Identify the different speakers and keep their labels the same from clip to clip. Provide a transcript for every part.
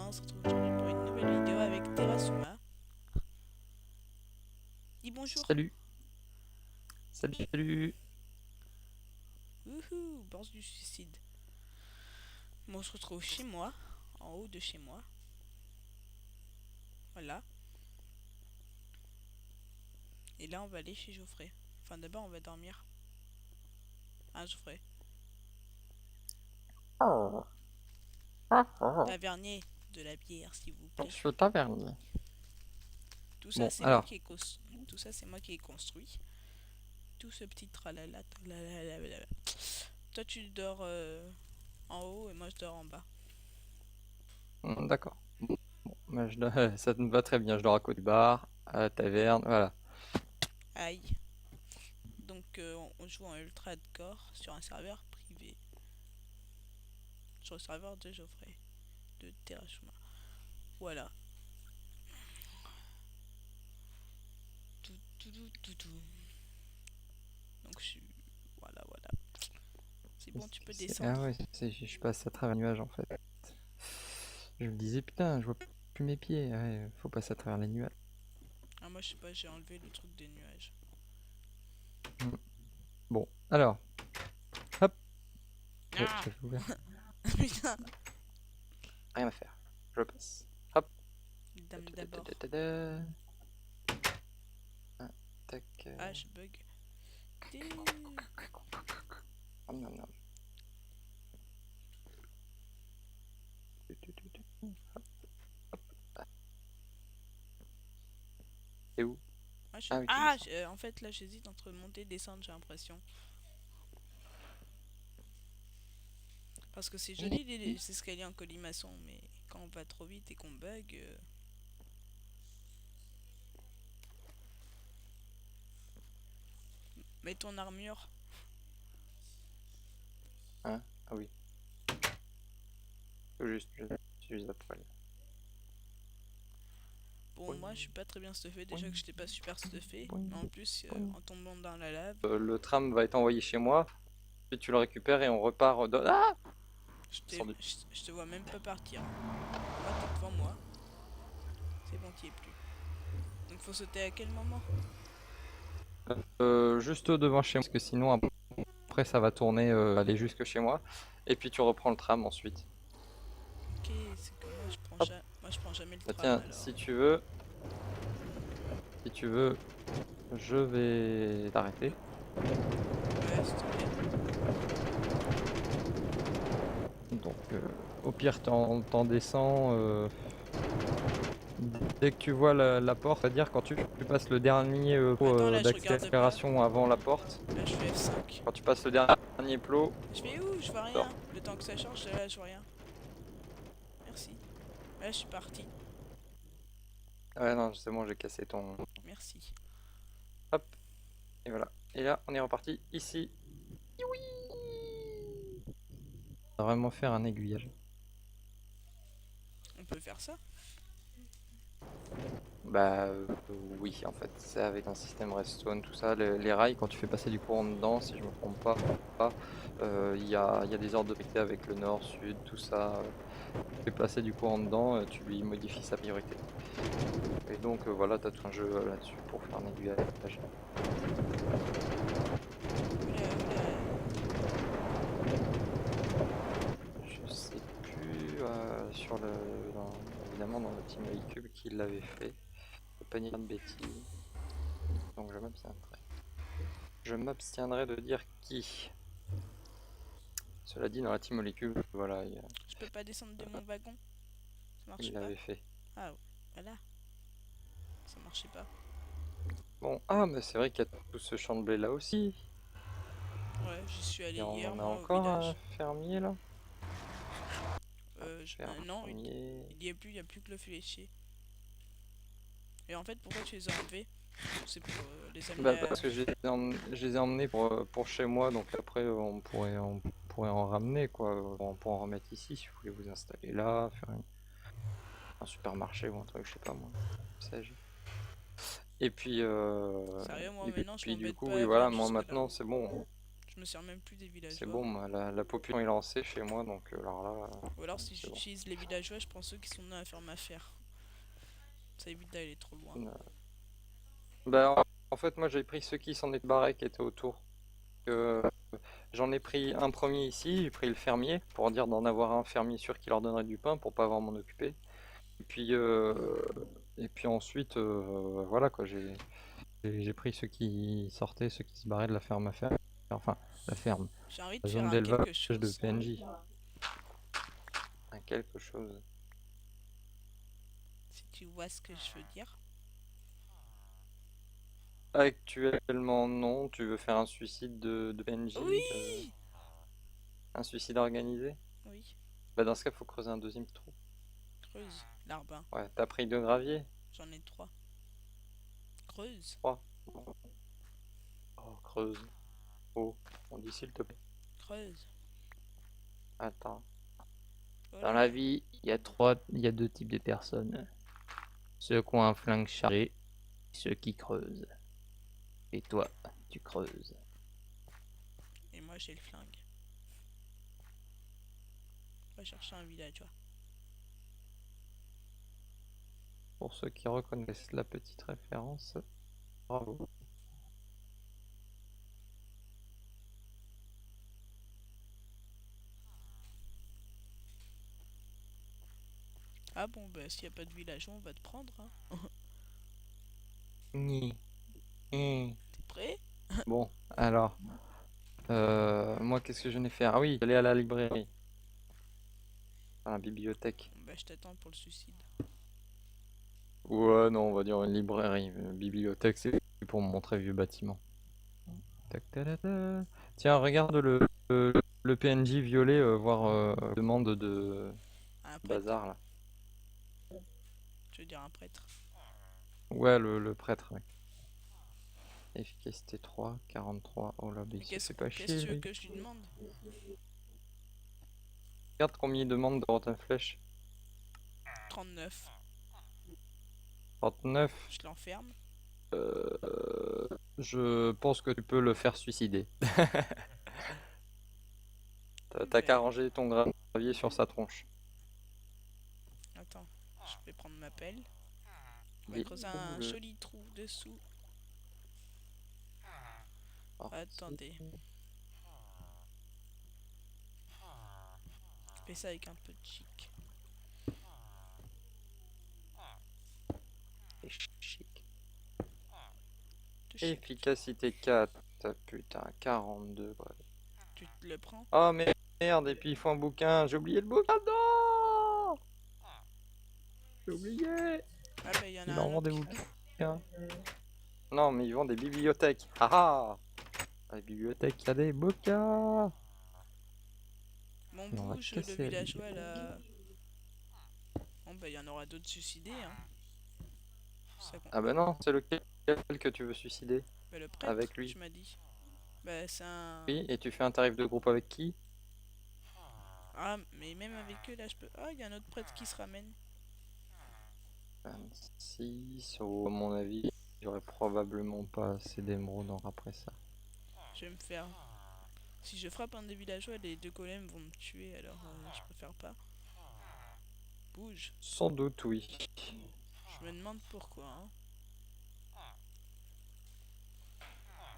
Speaker 1: On se retrouve aujourd'hui pour une nouvelle vidéo avec Terasuma. Dis bonjour.
Speaker 2: Salut, salut, salut.
Speaker 1: Wouhou, bourse du suicide. Bon, on se retrouve chez moi, en haut de chez moi. Voilà. Et là, on va aller chez Geoffrey. Enfin, d'abord, on va dormir. Hein, Geoffrey?
Speaker 2: Oh, oh, oh.
Speaker 1: Tavernier, de la bière, s'il vous
Speaker 2: Je
Speaker 1: plaît.
Speaker 2: suis au tavernier.
Speaker 1: Tout ça,
Speaker 2: Bon,
Speaker 1: c'est moi
Speaker 2: alors,
Speaker 1: qui ai Tout ça, c'est moi qui ai construit. Tout ce petit tralala, tralala. Toi, tu dors en haut et moi, je dors en bas.
Speaker 2: d'accord. Bon, bah, ça me va très bien. Je dors à côté du bar, à la taverne, voilà.
Speaker 1: Aïe. Donc, on joue en ultra hardcore sur un serveur privé. Sur le serveur de Geoffrey, de Terashuma. Voilà. Tout, tout, tout, tout, tout. Donc je suis... Voilà, voilà. C'est bon, tu peux
Speaker 2: Ah
Speaker 1: descendre.
Speaker 2: ouais, je passe à travers un nuage en fait. Je me disais, putain, je vois plus mes pieds. Ouais, faut passer à travers les nuages.
Speaker 1: Ah, moi, je sais pas, j'ai enlevé le truc des nuages.
Speaker 2: Hmm. Bon, alors, hop. Oh,
Speaker 1: Ah.
Speaker 2: j'avais ouvert.
Speaker 1: Putain.
Speaker 2: Rien à faire. Je passe. Hop.
Speaker 1: Dame d'abord.
Speaker 2: Ta-ta-ta-ta-ta. Ah, tac.
Speaker 1: Ah, je bug.
Speaker 2: Nom, nom, nom. C'est où?
Speaker 1: Ah,
Speaker 2: Ah oui, tu
Speaker 1: ah
Speaker 2: descends.
Speaker 1: en fait, là, j'hésite entre monter et descendre, j'ai l'impression. Parce que c'est joli les escaliers en colimaçon, mais quand on va trop vite et qu'on bug... Mets ton armure.
Speaker 2: Hein? Ah oui. Faut juste, je suis à poil.
Speaker 1: Bon, moi, je
Speaker 2: Boing,
Speaker 1: suis pas très bien stuffé. Déjà que
Speaker 2: boing,
Speaker 1: je n'étais pas super stuffé.
Speaker 2: boing,
Speaker 1: Mais en plus,
Speaker 2: boing.
Speaker 1: en tombant dans la lave,
Speaker 2: Le tram va être envoyé chez moi, puis tu le récupères et on repart Ah! Descendu.
Speaker 1: je te vois même pas partir, hein. Moi, t'es devant moi. C'est bon, t'y es plus. Donc, faut sauter à quel moment?
Speaker 2: Juste devant chez moi, parce que sinon après ça va tourner, aller jusque chez moi, et puis tu reprends le tram ensuite.
Speaker 1: Ok, c'est que
Speaker 2: Hop.
Speaker 1: moi, je prends jamais le
Speaker 2: Bah
Speaker 1: tram
Speaker 2: tiens,
Speaker 1: alors.
Speaker 2: si tu veux, je vais t'arrêter.
Speaker 1: Ouais, s'il te plaît.
Speaker 2: Donc au pire t'en descends. Dès que tu vois la porte, c'est-à-dire quand tu passes le dernier
Speaker 1: Attends, là, je regarde pas.
Speaker 2: d'accélération avant la porte,
Speaker 1: Là, je fais F5.
Speaker 2: quand tu passes le dernier plot,
Speaker 1: Je fais où? Je vois
Speaker 2: sors.
Speaker 1: rien. Le temps que ça charge, là, je vois rien. Merci. Là, je suis parti.
Speaker 2: Ouais, non, c'est bon, j'ai cassé ton.
Speaker 1: Merci.
Speaker 2: Hop, et voilà. Et là, on est reparti ici. On va vraiment faire un aiguillage.
Speaker 1: On peut faire ça?
Speaker 2: Bah oui, en fait, c'est avec un système redstone, tout ça. Les rails, quand tu fais passer du courant dedans, si je me trompe pas, il y a des ordres de priorité avec le nord, sud, tout ça. Tu fais passer du courant dedans, tu lui modifies sa priorité. Et donc voilà, t'as tout un jeu là-dessus pour faire un aiguillage.
Speaker 1: Oula, oula.
Speaker 2: Je sais plus évidemment dans le Team Cube qui l'avait fait. Faut pas dire de bêtises. Donc je m'abstiendrai. Je m'abstiendrai de dire qui. Cela dit, dans la Team Molecule, voilà,
Speaker 1: Je peux pas descendre de mon wagon? Ça marche
Speaker 2: il
Speaker 1: pas?
Speaker 2: l'avait fait.
Speaker 1: Ah, voilà. Ça marchait pas.
Speaker 2: Bon, ah, mais c'est vrai qu'il y a tout ce champ de blé là aussi.
Speaker 1: Ouais, j'y suis allé
Speaker 2: Et on
Speaker 1: hier,
Speaker 2: en a
Speaker 1: moi, au
Speaker 2: encore un
Speaker 1: village.
Speaker 2: fermier là. Un
Speaker 1: Non,
Speaker 2: fermier.
Speaker 1: il y a plus, que le fléchier. Et en fait, pourquoi tu les as enlevés? C'est pour les amener
Speaker 2: Bah,
Speaker 1: à...
Speaker 2: parce que je les ai emmenés pour chez moi, donc après on pourrait en ramener quoi. On pourrait en remettre ici si vous voulez vous installer là, faire un supermarché ou un truc, je sais pas moi. Sais-je. Et puis,
Speaker 1: Sérieux, moi, maintenant, je
Speaker 2: du
Speaker 1: m'embête
Speaker 2: coup,
Speaker 1: pas
Speaker 2: oui,
Speaker 1: à
Speaker 2: voilà,
Speaker 1: venir
Speaker 2: moi
Speaker 1: jusque là.
Speaker 2: maintenant c'est bon.
Speaker 1: Je Je me sers même plus des
Speaker 2: C'est
Speaker 1: villageois.
Speaker 2: bon, moi, la population est lancée chez moi, donc alors là,
Speaker 1: Ou alors si
Speaker 2: c'est bon.
Speaker 1: j'utilise les villageois, je prends ceux qui sont nés à faire ma ferme. Ça évite d'aller trop loin.
Speaker 2: Bah, en fait, moi j'ai pris ceux qui s'en étaient barrés qui étaient autour. Euh, J'en ai pris un premier ici, j'ai pris le fermier, pour dire d'en avoir un fermier sûr qui leur donnerait du pain, pour pas avoir à m'en occuper. Et puis, ensuite, voilà quoi, j'ai pris ceux qui sortaient, ceux qui se barraient de la ferme à faire. Enfin, la ferme,
Speaker 1: J'ai envie de
Speaker 2: la
Speaker 1: faire
Speaker 2: zone
Speaker 1: un
Speaker 2: d'élevage
Speaker 1: quelque
Speaker 2: de
Speaker 1: chose.
Speaker 2: PNJ. Un quelque chose.
Speaker 1: Si tu vois ce que je veux dire.
Speaker 2: Actuellement, non. Tu veux faire un suicide de PNJ,
Speaker 1: Oui!
Speaker 2: un suicide organisé?
Speaker 1: Oui.
Speaker 2: Bah, dans ce cas, faut creuser un deuxième trou.
Speaker 1: Creuse. Larbin.
Speaker 2: Ouais, t'as pris 2 graviers?
Speaker 1: J'en ai 3. Creuse.
Speaker 2: 3. Oh, creuse. Oh, on dit s'il te plaît.
Speaker 1: Creuse.
Speaker 2: Attends.
Speaker 1: Oh
Speaker 2: Dans
Speaker 1: là
Speaker 2: la
Speaker 1: là.
Speaker 2: vie, il y a 2 types de personnes. Ceux qui ont un flingue chargé, et ceux qui creusent. Et toi, tu creuses.
Speaker 1: Et moi j'ai le flingue. On va chercher un villageois.
Speaker 2: Pour ceux qui reconnaissent la petite référence, bravo.
Speaker 1: Ah bon, bah s'il n'y a pas de villageois, on va te prendre. Hein.
Speaker 2: Ni. Ni.
Speaker 1: T'es prêt?
Speaker 2: Bon, alors, moi, qu'est-ce que je venais faire? Ah oui, aller à la librairie, à la bibliothèque.
Speaker 1: Bah je t'attends pour le suicide.
Speaker 2: Ouais, non, on va dire une librairie. Bibliothèque, c'est pour mon très vieux bâtiment. Tac, ta. Tiens, regarde le PNJ violet, voir demande de
Speaker 1: Un prêtre?
Speaker 2: bazar là.
Speaker 1: Je veux dire un prêtre.
Speaker 2: Ouais, le prêtre, ouais. Efficacité 3, 43. Oh là, mais il
Speaker 1: Mais
Speaker 2: se
Speaker 1: qu'est-ce
Speaker 2: fait pas
Speaker 1: qu'est-ce que
Speaker 2: chier,
Speaker 1: tu veux
Speaker 2: lui.
Speaker 1: que je lui demande?
Speaker 2: Regarde combien il demande de rotin flèche.
Speaker 1: 39.
Speaker 2: 39.
Speaker 1: Je l'enferme.
Speaker 2: Je pense que tu peux le faire suicider. T'as qu'à
Speaker 1: Ben,
Speaker 2: ranger ton gravier sur sa tronche.
Speaker 1: attends. Je vais prendre ma pelle. On va
Speaker 2: Oui.
Speaker 1: creuser
Speaker 2: Ouh,
Speaker 1: un joli trou dessous.
Speaker 2: alors,
Speaker 1: Attendez. Fais ça avec un peu de chic.
Speaker 2: c'est chic.
Speaker 1: De chic.
Speaker 2: Efficacité 4. Putain, 42. Ouais.
Speaker 1: Tu te le prends?
Speaker 2: Oh merde, et puis il faut un bouquin. J'ai oublié le bouquin. Non, j'ai oublié.
Speaker 1: Ah bah il y en a
Speaker 2: Il en
Speaker 1: un
Speaker 2: vend
Speaker 1: autre
Speaker 2: des
Speaker 1: qui...
Speaker 2: bouquins. Non, mais ils vendent des bibliothèques. Haha. Dans les bibliothèques, il y a des bouquins.
Speaker 1: Mon
Speaker 2: Et on va
Speaker 1: bouge, le
Speaker 2: casser la
Speaker 1: villageois
Speaker 2: bibliothèque.
Speaker 1: là... Bon bah il y en aura d'autres suicidés hein. Ça
Speaker 2: Ah bah non, c'est lequel que tu veux suicider
Speaker 1: bah le prêtre,
Speaker 2: avec lui.
Speaker 1: tu m'as dit. Bah c'est un...
Speaker 2: Oui, et tu fais un tarif de groupe avec qui?
Speaker 1: Ah mais même avec eux là je peux... Ah il y a un autre prêtre qui se ramène.
Speaker 2: 26, oh, à mon avis, j'aurais probablement pas assez d'émeraudes après ça.
Speaker 1: Je vais me faire... Si je frappe un des villageois, les 2 golems vont me tuer alors je préfère pas. Bouge.
Speaker 2: Sans doute, oui.
Speaker 1: Je me demande pourquoi hein.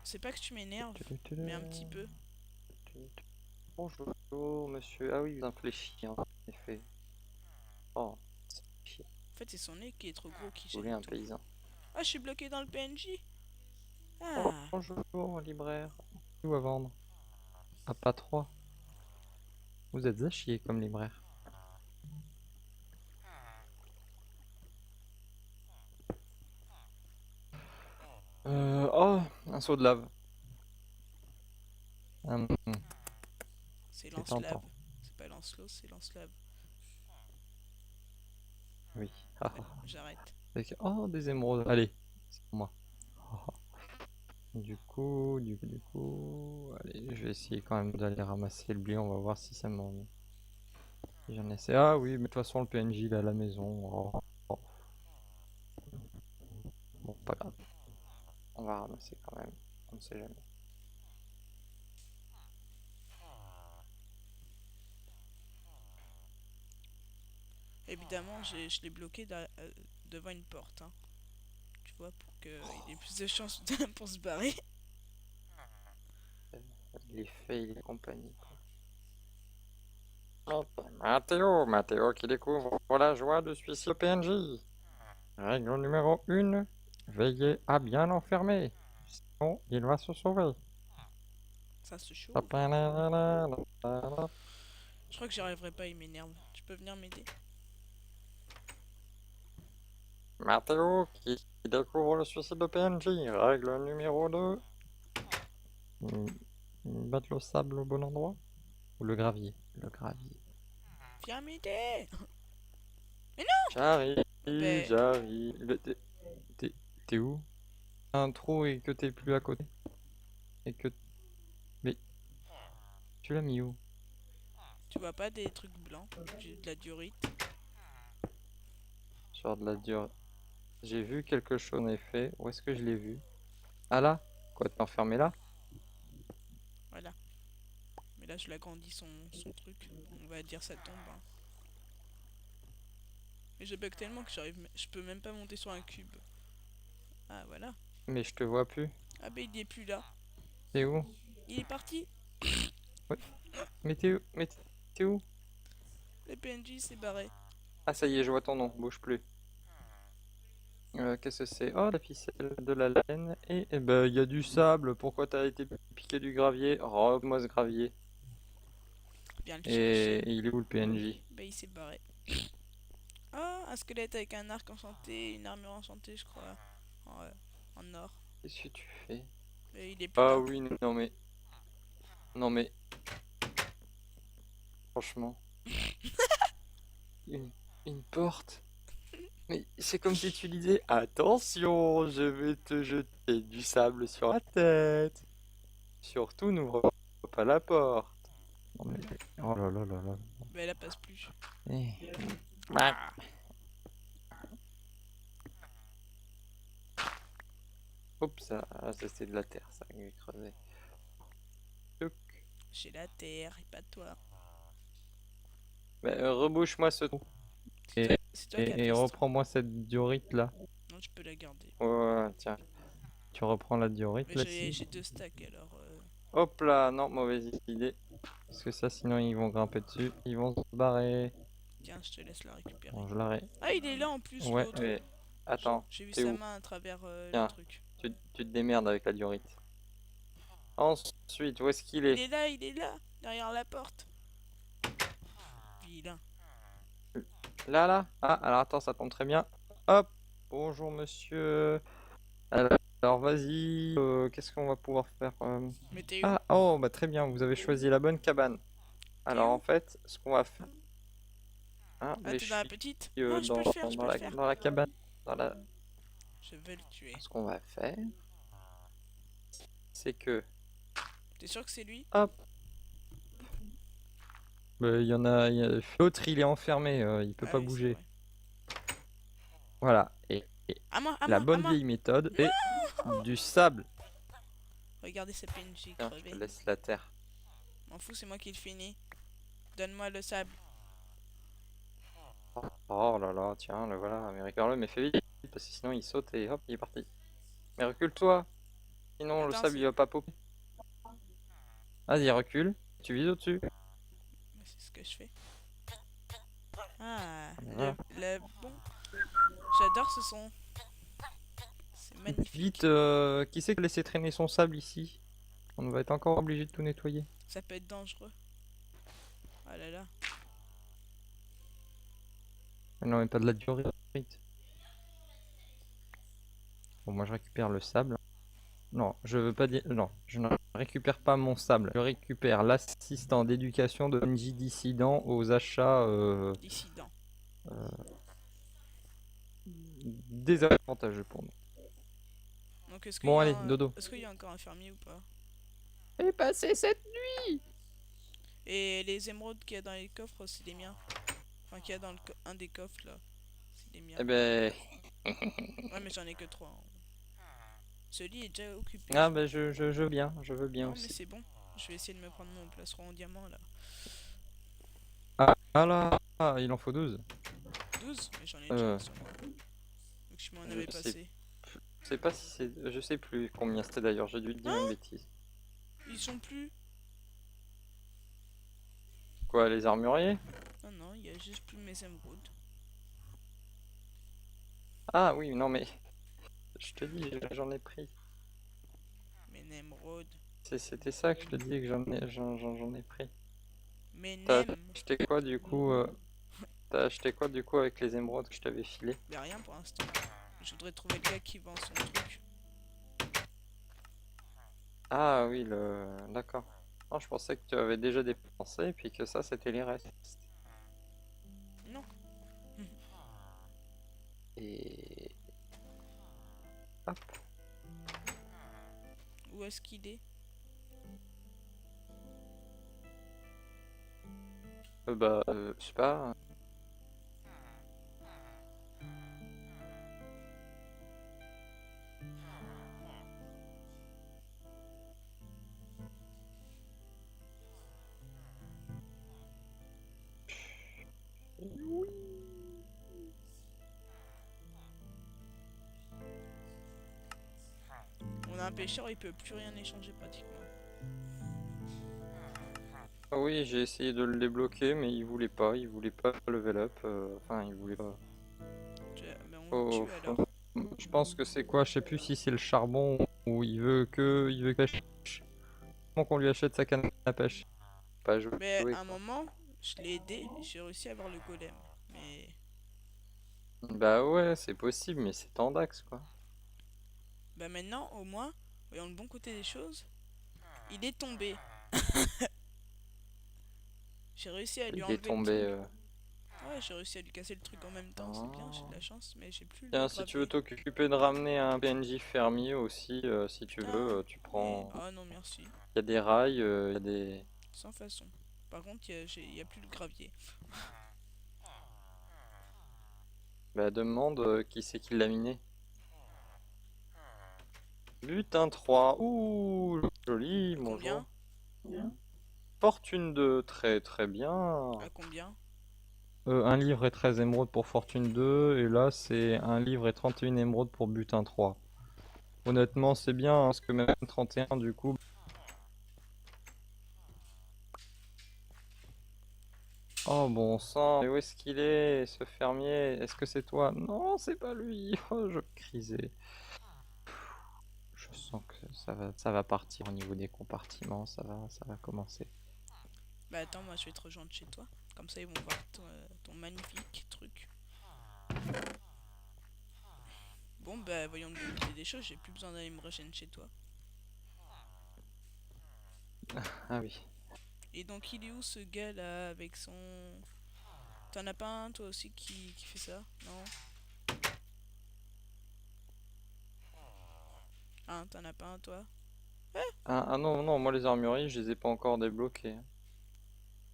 Speaker 1: C'est pas que tu m'énerves, mais un petit peu.
Speaker 2: Bonjour, monsieur. Ah oui, vous infléchis, en effet. Oh, c'est chier.
Speaker 1: En fait c'est son nez qui est trop gros qui
Speaker 2: Vous voulez
Speaker 1: gêne
Speaker 2: un
Speaker 1: tout.
Speaker 2: paysan.
Speaker 1: Ah je suis bloqué dans le PNJ.
Speaker 2: Oh,
Speaker 1: Ah.
Speaker 2: bonjour, libraire. Où à vendre? Ah, pas 3. Vous êtes à chier comme libraire. Oh, un seau de lave. Hum,
Speaker 1: C'est
Speaker 2: c'est
Speaker 1: lance-lave.
Speaker 2: tentant.
Speaker 1: C'est pas lance-l'eau, c'est lance-lave.
Speaker 2: Oui. Ah,
Speaker 1: Ouais,
Speaker 2: ah, ah.
Speaker 1: j'arrête.
Speaker 2: Oh, des émeraudes. Allez, c'est pour moi. Ah, ah. Allez, je vais essayer quand même d'aller ramasser le blé. On va voir si ça m'en... si j'en essaie. Ah oui, mais de toute façon, le PNJ il est à la maison. Oh, oh. Bon, pas grave. On va ramasser quand même. On ne sait jamais.
Speaker 1: Évidemment, je l'ai bloqué devant une porte, hein. Tu vois, pour qu'il ait plus de chances pour se barrer.
Speaker 2: Les fails et compagnie, quoi. Hop, Mathéo qui découvre la joie de suicide au PNJ. Règle numéro 1, veillez à bien l'enfermer, sinon il va se sauver.
Speaker 1: Ça se chauffe.
Speaker 2: Mathéo
Speaker 1: Je crois que j'y arriverai pas, il m'énerve. Tu peux venir m'aider?
Speaker 2: qui découvre le suicide de PNJ. Règle numéro 2, battre le sable au bon endroit. Ou le gravier. Le gravier.
Speaker 1: Viens m'aider!
Speaker 2: J'arrive,
Speaker 1: Ben,
Speaker 2: j'arrive. T'es où? Un trou et que t'es plus à côté. Et que... Mais tu l'as mis où?
Speaker 1: tu vois pas des trucs blancs? De la diorite.
Speaker 2: Genre de la dure. J'ai vu quelque chose en effet. Où est-ce que je l'ai vu? Ah là? Quoi, t'es enfermé là?
Speaker 1: Voilà. Mais là, je l'agrandis son truc. On va dire ça tombe, hein. Mais je bug tellement que je peux même pas monter sur un cube. Ah, voilà.
Speaker 2: Mais je te vois plus.
Speaker 1: Ah, ben il est plus là.
Speaker 2: T'es où?
Speaker 1: Il est parti.
Speaker 2: Ouais. Mais t'es où? Mais t'es où?
Speaker 1: Le PNJ s'est barré.
Speaker 2: Ah ça y est, je vois ton nom. Bouge plus. Qu'est-ce que c'est? Oh, la ficelle de la laine. Et eh ben, il y a du sable. Pourquoi t'as été piqué du gravier? Robe-moi ce gravier.
Speaker 1: Viens le chercher.
Speaker 2: Et il est où le PNJ?
Speaker 1: Ben il s'est barré. Ah, un squelette avec un arc enchanté, une armure enchantée, je crois. Ouais, en or.
Speaker 2: Qu'est-ce que tu fais?
Speaker 1: Mais il est plus
Speaker 2: Ah
Speaker 1: là.
Speaker 2: oui, non mais... Non mais... Franchement... Une, une porte? Mais c'est comme si tu disais, attention, je vais te jeter du sable sur la tête. Surtout, n'ouvre pas la porte. Non mais... Oh là là là là.
Speaker 1: Ben elle passe plus.
Speaker 2: Eh.
Speaker 1: Ah,
Speaker 2: Oups, ça c'est de la terre, ça, que j'ai creusé. Touc.
Speaker 1: j'ai la terre et pas toi.
Speaker 2: Mais rebouche-moi ce trou. Et,
Speaker 1: C'est toi qui as
Speaker 2: et
Speaker 1: fait ce trou.
Speaker 2: reprends-moi cette diorite là.
Speaker 1: Non, tu peux la garder.
Speaker 2: Ouais, ouais, ouais, tiens. Tu reprends la diorite
Speaker 1: Mais
Speaker 2: là-ci.
Speaker 1: j'ai deux stacks alors.
Speaker 2: Hop là, non, mauvaise idée. Parce que ça, sinon ils vont grimper dessus. Ils vont se barrer.
Speaker 1: Tiens, je te laisse la récupérer.
Speaker 2: Bon, je l'arrête.
Speaker 1: Ah, il est là en plus,
Speaker 2: Ouais,
Speaker 1: l'autre.
Speaker 2: mais... Attends,
Speaker 1: J'ai vu
Speaker 2: t'es
Speaker 1: sa
Speaker 2: où?
Speaker 1: main à travers le
Speaker 2: Tiens,
Speaker 1: truc.
Speaker 2: tu te démerdes avec la diorite. Ensuite, où est-ce qu'il est?
Speaker 1: Il est là, derrière la porte. Vilain.
Speaker 2: Là, là? Ah, alors attends, ça tombe très bien. Hop, bonjour monsieur. Alors vas-y, qu'est-ce qu'on va pouvoir faire?
Speaker 1: Mais t'es où?
Speaker 2: Ah, oh, bah très bien, vous avez choisi la bonne cabane.
Speaker 1: T'es
Speaker 2: Alors en
Speaker 1: où?
Speaker 2: fait, ce qu'on va faire... Ah,
Speaker 1: Ah,
Speaker 2: mais
Speaker 1: t'es
Speaker 2: je
Speaker 1: dans la
Speaker 2: suis
Speaker 1: petite? Non, je peux
Speaker 2: dans,
Speaker 1: le faire, je peux le faire.
Speaker 2: dans la cabane. Dans la...
Speaker 1: Je vais le tuer.
Speaker 2: Ce qu'on va faire, c'est que...
Speaker 1: T'es sûr que c'est lui?
Speaker 2: Hop, bah, l'autre il est enfermé, il peut
Speaker 1: Ah
Speaker 2: pas
Speaker 1: oui, c'est
Speaker 2: bouger.
Speaker 1: vrai.
Speaker 2: Voilà, et
Speaker 1: À moi, à
Speaker 2: la
Speaker 1: moi, à
Speaker 2: bonne
Speaker 1: moi!
Speaker 2: vieille méthode est
Speaker 1: Non!
Speaker 2: du sable.
Speaker 1: Regardez ce PNJ
Speaker 2: Tiens, je te
Speaker 1: crevé.
Speaker 2: laisse la terre.
Speaker 1: M'en fous, c'est moi qui le finis. Donne-moi le sable.
Speaker 2: Oh là là, tiens, le voilà, mais récupère-le, mais fais vite, parce que sinon il saute et hop, il est parti. Mais recule-toi, sinon le
Speaker 1: Attends,
Speaker 2: sable il
Speaker 1: c'est
Speaker 2: va pas popper. Vas-y, recule, tu vises au-dessus.
Speaker 1: c'est ce que je fais. Ah,
Speaker 2: Voilà.
Speaker 1: le bon. J'adore ce son. C'est magnifique.
Speaker 2: Vite, qui c'est qui a laissé traîner son sable ici? On va être encore obligé de tout nettoyer.
Speaker 1: Ça peut être dangereux. Oh là là.
Speaker 2: Mais non, mais pas de la diorite. Bon, moi je récupère le sable. Non, je veux pas dire. Non, je ne récupère pas mon sable. Je récupère l'assistant d'éducation de NJ dissident aux achats
Speaker 1: Dissident.
Speaker 2: désavantageux pour nous.
Speaker 1: Donc
Speaker 2: Bon, allez, dodo.
Speaker 1: est-ce qu'il y a encore un fermier ou pas?
Speaker 2: Et passez cette...
Speaker 1: Et les émeraudes qu'il y a dans les coffres, c'est les miens. Enfin, qu'il y a dans un des coffres là. C'est les miens.
Speaker 2: Eh ben...
Speaker 1: Ouais, mais j'en ai que trois, hein. Celui est déjà occupé,
Speaker 2: Ah
Speaker 1: je
Speaker 2: ben
Speaker 1: crois.
Speaker 2: je veux bien
Speaker 1: Non, mais
Speaker 2: aussi.
Speaker 1: c'est bon. Je vais essayer de me prendre mon plastron en diamant là.
Speaker 2: Ah, ah là, ah, il en faut 12.
Speaker 1: 12, mais j'en ai déjà
Speaker 2: Euh,
Speaker 1: un sur moi. Vu que je m'en
Speaker 2: je
Speaker 1: avais
Speaker 2: sais,
Speaker 1: passé.
Speaker 2: je sais pas si c'est, je sais plus combien c'était d'ailleurs. J'ai dû te dire une
Speaker 1: Hein?
Speaker 2: bêtise.
Speaker 1: Ils sont plus.
Speaker 2: Quoi, les armuriers?
Speaker 1: Non, non, il y a juste plus mes émeraudes.
Speaker 2: Ah oui, non mais je te dis, j'en ai pris.
Speaker 1: Mes émeraudes.
Speaker 2: C'était ça que je te dis que j'en ai pris.
Speaker 1: Mes
Speaker 2: T'as
Speaker 1: nems.
Speaker 2: acheté quoi du coup t'as acheté quoi du coup avec les émeraudes que je t'avais filé?
Speaker 1: Mais rien pour l'instant. Je voudrais trouver le gars qui vend son truc.
Speaker 2: Ah oui, d'accord. Non, je pensais que tu avais déjà dépensé et puis que ça c'était les restes.
Speaker 1: Non.
Speaker 2: Et hop.
Speaker 1: Où est-ce qu'il est?
Speaker 2: Je sais pas.
Speaker 1: On a un pêcheur, il peut plus rien échanger pratiquement.
Speaker 2: Ah oui, j'ai essayé de le débloquer, mais il voulait pas level up. Enfin, il voulait pas.
Speaker 1: Ben on le
Speaker 2: Faut-
Speaker 1: tue
Speaker 2: faut-
Speaker 1: alors.
Speaker 2: Je pense que c'est quoi, je sais plus si c'est le charbon ou il veut pêche. Comment qu'on lui achète sa canne à pêche? Pas
Speaker 1: Mais
Speaker 2: jouer
Speaker 1: à un
Speaker 2: quoi.
Speaker 1: moment, je l'ai aidé, j'ai réussi à avoir le golem. Mais.
Speaker 2: Bah ouais, c'est possible, mais c'est Tandax quoi.
Speaker 1: Ben maintenant, au moins, voyons le bon côté des choses, il est tombé. J'ai réussi à lui
Speaker 2: Il est
Speaker 1: enlever le
Speaker 2: tombé.
Speaker 1: truc. Ouais, j'ai réussi à lui casser le truc en même temps, c'est bien, j'ai de
Speaker 2: Oh.
Speaker 1: la chance, mais j'ai plus le
Speaker 2: Tiens, si tu veux
Speaker 1: gravier.
Speaker 2: t'occuper de ramener un PNJ fermier aussi, si tu veux,
Speaker 1: Putain,
Speaker 2: tu
Speaker 1: mais.
Speaker 2: prends.
Speaker 1: Ah non, merci.
Speaker 2: Il y a des rails, il y a des.
Speaker 1: Sans façon. Par contre, y a plus le gravier.
Speaker 2: Bah demande qui c'est qui l'a miné. Butin 3. Ouh, joli,
Speaker 1: À
Speaker 2: bonjour.
Speaker 1: combien?
Speaker 2: Fortune 2, très très bien.
Speaker 1: À combien?
Speaker 2: Un livre et 13 émeraudes pour Fortune 2, et là c'est un livre et 31 émeraudes pour Butin 3. Honnêtement, c'est bien, hein, parce que même 31 du coup. Oh bon sang, mais où est-ce qu'il est, ce fermier? Est-ce que c'est toi? Non, c'est pas lui. Oh, je crisais. Je sens que ça va partir au niveau des compartiments, ça va commencer.
Speaker 1: Bah attends, moi je vais te rejoindre chez toi. Comme ça, ils vont voir ton magnifique truc. Bon, bah voyons le bon côté des choses, j'ai plus besoin d'aller me rejoindre chez toi.
Speaker 2: Ah oui.
Speaker 1: Et donc, il est où ce gars là avec son. T'en as pas un toi aussi qui fait ça? Non? Hein, t'en as pas un toi?
Speaker 2: Ah non, non, moi les armureries, je les ai pas encore débloquées.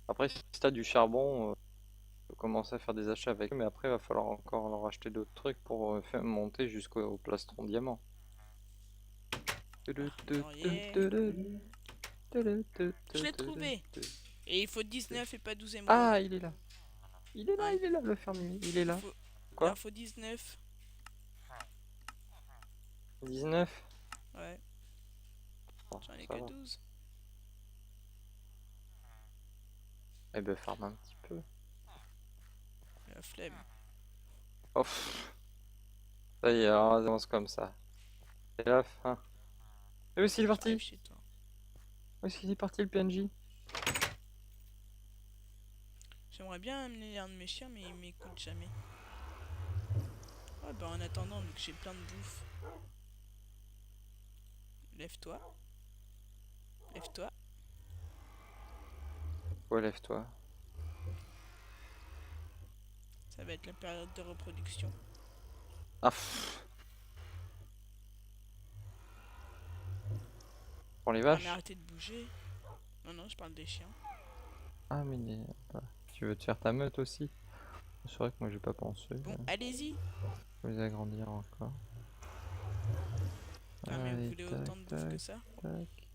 Speaker 2: Après, si t'as du charbon, tu peux commencer à faire des achats avec eux, mais après, il va falloir encore leur acheter d'autres trucs pour faire monter jusqu'au plastron diamant.
Speaker 1: Armurier. Je l'ai trouvé! Et il faut 19 et pas 12 émeraudes.
Speaker 2: Ah, il est là.
Speaker 1: Hein?
Speaker 2: Il est là, le fermier. Il est
Speaker 1: Il
Speaker 2: là.
Speaker 1: faut. Il en
Speaker 2: Quoi?
Speaker 1: faut 19.
Speaker 2: 19?
Speaker 1: Ouais,
Speaker 2: Bon,
Speaker 1: j'en ai
Speaker 2: ça
Speaker 1: que
Speaker 2: va.
Speaker 1: 12.
Speaker 2: Eh ben, farm un petit peu.
Speaker 1: La flemme.
Speaker 2: Oh, pff, ça y est, alors, on avance comme ça. C'est la fin. Et où est-ce qu'il est
Speaker 1: J'arrive
Speaker 2: parti?
Speaker 1: chez toi.
Speaker 2: Où est-ce qu'il est parti, le PNJ?
Speaker 1: J'aimerais bien amener un de mes chiens, mais il m'écoute jamais. Ouais, bah en attendant, vu que j'ai plein de bouffe, lève-toi. Lève-toi.
Speaker 2: Ouais, lève-toi.
Speaker 1: Ça va être la période de reproduction.
Speaker 2: Ah, pff. Pour les
Speaker 1: Ah, mais
Speaker 2: vaches?
Speaker 1: arrêtez de bouger. Non, non, je parle des chiens.
Speaker 2: Ah, mais bah, tu veux te faire ta meute aussi? C'est vrai que moi, j'ai pas pensé.
Speaker 1: Bon, allez-y.
Speaker 2: Faut les agrandir encore.
Speaker 1: Ah, mais vous
Speaker 2: Allez,
Speaker 1: voulez
Speaker 2: tac,
Speaker 1: autant de bouffe que
Speaker 2: tac,
Speaker 1: ça?
Speaker 2: tac.